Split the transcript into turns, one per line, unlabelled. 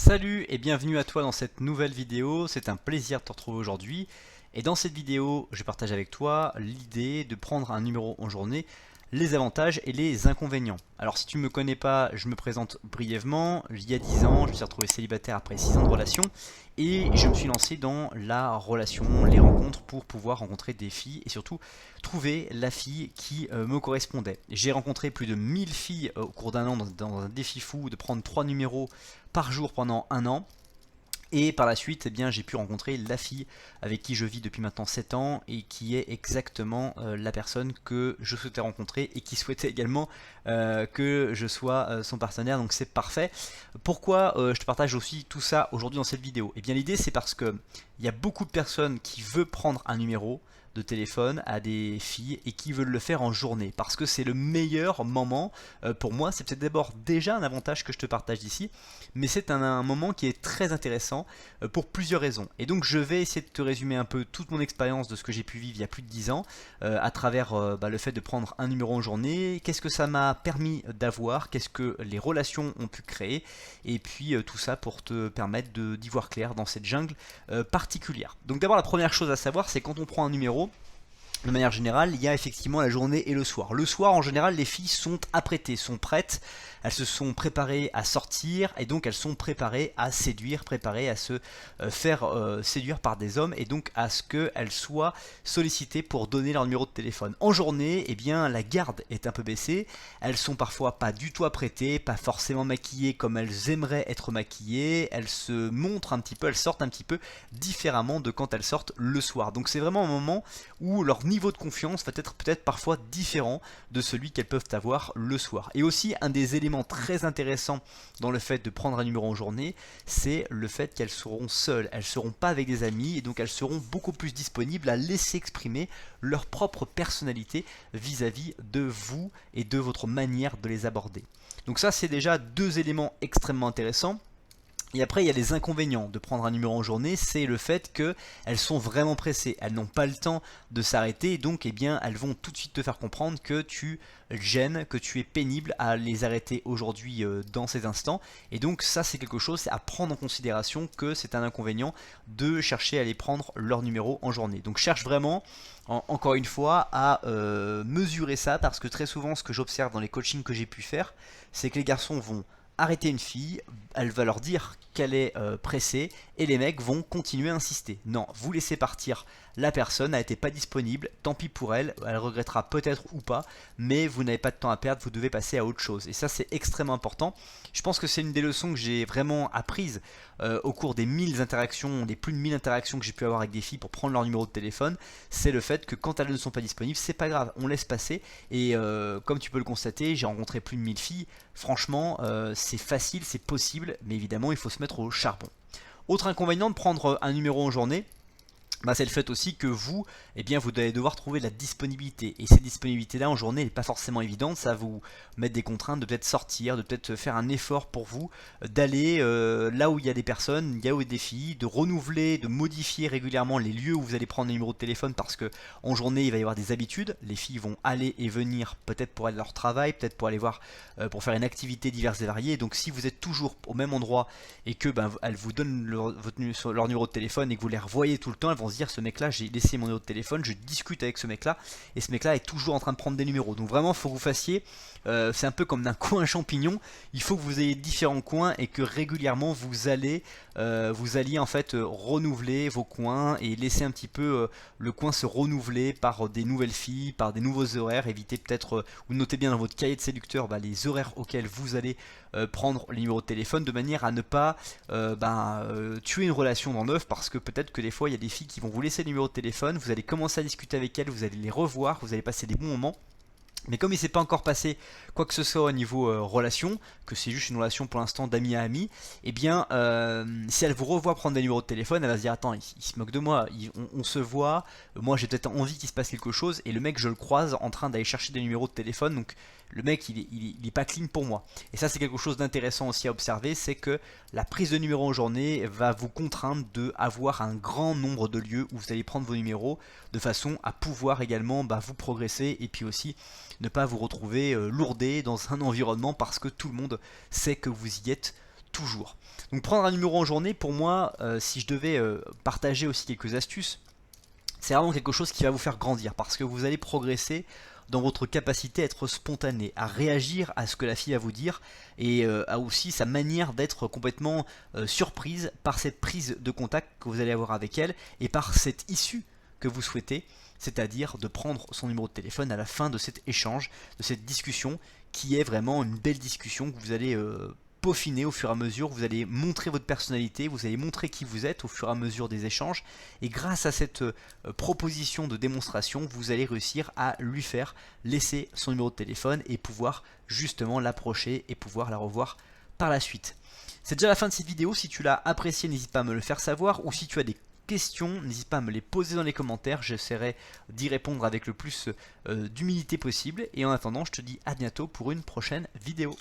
Salut et bienvenue à toi dans cette nouvelle vidéo, c'est un plaisir de te retrouver aujourd'hui. Et dans cette vidéo, je partage avec toi l'idée de prendre un numéro en journée, les avantages et les inconvénients. Alors si tu ne me connais pas, je me présente brièvement. Il y a 10 ans, je me suis retrouvé célibataire après 6 ans de relation et je me suis lancé dans la relation, les rencontres pour pouvoir rencontrer des filles et surtout trouver la fille qui me correspondait. J'ai rencontré plus de 1000 filles au cours d'un an dans un défi fou de prendre 3 numéros par jour pendant un an. Et par la suite, eh bien, j'ai pu rencontrer la fille avec qui je vis depuis maintenant 7 ans et qui est exactement la personne que je souhaitais rencontrer et qui souhaitait également que je sois son partenaire, donc c'est parfait. Pourquoi je te partage aussi tout ça aujourd'hui dans cette vidéo? Eh bien l'idée c'est parce que il y a beaucoup de personnes qui veulent prendre un numéro de téléphone à des filles et qui veulent le faire en journée parce que c'est le meilleur moment pour moi. C'est peut-être d'abord déjà un avantage que je te partage ici, mais c'est un moment qui est très intéressant pour plusieurs raisons. Et donc je vais essayer de te résumer un peu toute mon expérience de ce que j'ai pu vivre il y a plus de 10 ans à travers le fait de prendre un numéro en journée, qu'est-ce que ça m'a permis d'avoir, qu'est-ce que les relations ont pu créer, et puis tout ça pour te permettre d'y voir clair dans cette jungle particulière. Donc d'abord la première chose à savoir, c'est quand on prend un numéro, de manière générale, il y a effectivement la journée et le soir. Le soir, en général, les filles sont apprêtées, sont prêtes, elles se sont préparées à sortir et donc elles sont préparées à séduire, préparées à se faire séduire par des hommes et donc à ce qu'elles soient sollicitées pour donner leur numéro de téléphone. En journée, eh bien, la garde est un peu baissée, elles sont parfois pas du tout apprêtées, pas forcément maquillées comme elles aimeraient être maquillées, elles se montrent un petit peu, elles sortent un petit peu différemment de quand elles sortent le soir. Donc c'est vraiment un moment où leur niveau de confiance va être peut-être parfois différent de celui qu'elles peuvent avoir le soir. Et aussi un des éléments très intéressants dans le fait de prendre un numéro en journée, c'est le fait qu'elles seront seules, elles ne seront pas avec des amis et donc elles seront beaucoup plus disponibles à laisser exprimer leur propre personnalité vis-à-vis de vous et de votre manière de les aborder. Donc ça c'est déjà deux éléments extrêmement intéressants. Et après, il y a les inconvénients de prendre un numéro en journée, c'est le fait qu'elles sont vraiment pressées, elles n'ont pas le temps de s'arrêter, et donc eh bien, elles vont tout de suite te faire comprendre que tu gênes, que tu es pénible à les arrêter aujourd'hui dans ces instants. Et donc ça c'est quelque chose, c'est à prendre en considération que c'est un inconvénient de chercher à les prendre leur numéro en journée. Donc cherche vraiment encore une fois à mesurer ça, parce que très souvent ce que j'observe dans les coachings que j'ai pu faire, c'est que les garçons vont arrêter une fille, elle va leur dire qu'elle est pressée et les mecs vont continuer à insister. Non, vous laissez partir la personne, elle n'était pas disponible, tant pis pour elle, elle regrettera peut-être ou pas, mais vous n'avez pas de temps à perdre, vous devez passer à autre chose. Et ça c'est extrêmement important. Je pense que c'est une des leçons que j'ai vraiment apprises au cours des 1000 interactions, des plus de 1000 interactions que j'ai pu avoir avec des filles pour prendre leur numéro de téléphone, c'est le fait que quand elles ne sont pas disponibles, c'est pas grave, on laisse passer. Et comme tu peux le constater, j'ai rencontré plus de 1000 filles, franchement c'est facile, c'est possible, mais évidemment il faut se mettre au charbon. Autre inconvénient de prendre un numéro en journée, c'est le fait aussi que vous, eh bien, vous allez devoir trouver de la disponibilité. Et cette disponibilité-là en journée n'est pas forcément évidente. Ça va vous mettre des contraintes de peut-être sortir, de peut-être faire un effort pour vous, d'aller là où il y a des personnes, là où il y a des filles, de renouveler, de modifier régulièrement les lieux où vous allez prendre un numéro de téléphone parce que en journée il va y avoir des habitudes. Les filles vont aller et venir peut-être pour aller à leur travail, peut-être pour aller voir, pour faire une activité diverse et variée. Donc si vous êtes toujours au même endroit et que elles vous donnent leur numéro de téléphone et que vous les revoyez tout le temps, elles vont se dire ce mec là, j'ai laissé mon numéro de téléphone, je discute avec ce mec là et ce mec là est toujours en train de prendre des numéros. Donc vraiment il faut que vous fassiez, c'est un peu comme d'un coin champignon, il faut que vous ayez différents coins et que régulièrement vous alliez en fait renouveler vos coins et laisser un petit peu le coin se renouveler par des nouvelles filles, par des nouveaux horaires. Évitez peut-être, ou notez bien dans votre cahier de séducteur les horaires auxquels vous allez prendre les numéros de téléphone, de manière à ne pas tuer une relation dans l'œuf, parce que peut-être que des fois il y a des filles qui vont vous laisser le numéro de téléphone, vous allez commencer à discuter avec elles, vous allez les revoir, vous allez passer des bons moments. Mais comme il ne s'est pas encore passé quoi que ce soit au niveau relation, que c'est juste une relation pour l'instant d'ami à ami, eh bien si elle vous revoit prendre des numéros de téléphone, elle va se dire attends, il se moque de moi, on se voit, moi j'ai peut-être envie qu'il se passe quelque chose, et le mec je le croise en train d'aller chercher des numéros de téléphone, donc le mec il est pas clean pour moi. Et ça c'est quelque chose d'intéressant aussi à observer, c'est que la prise de numéro en journée va vous contraindre de avoir un grand nombre de lieux où vous allez prendre vos numéros, de façon à pouvoir également vous progresser, et puis aussi ne pas vous retrouver lourdé dans un environnement parce que tout le monde sait que vous y êtes toujours. Donc prendre un numéro en journée, pour moi, si je devais partager aussi quelques astuces, c'est vraiment quelque chose qui va vous faire grandir parce que vous allez progresser dans votre capacité à être spontané, à réagir à ce que la fille va vous dire et à aussi sa manière d'être complètement surprise par cette prise de contact que vous allez avoir avec elle et par cette issue que vous souhaitez, c'est-à-dire de prendre son numéro de téléphone à la fin de cet échange, de cette discussion qui est vraiment une belle discussion que vous allez peaufiner au fur et à mesure, vous allez montrer votre personnalité, vous allez montrer qui vous êtes au fur et à mesure des échanges et grâce à cette proposition de démonstration, vous allez réussir à lui faire laisser son numéro de téléphone et pouvoir justement l'approcher et pouvoir la revoir par la suite. C'est déjà la fin de cette vidéo, si tu l'as apprécié n'hésite pas à me le faire savoir ou si tu as des questions, n'hésite pas à me les poser dans les commentaires, j'essaierai d'y répondre avec le plus d'humilité possible et en attendant je te dis à bientôt pour une prochaine vidéo.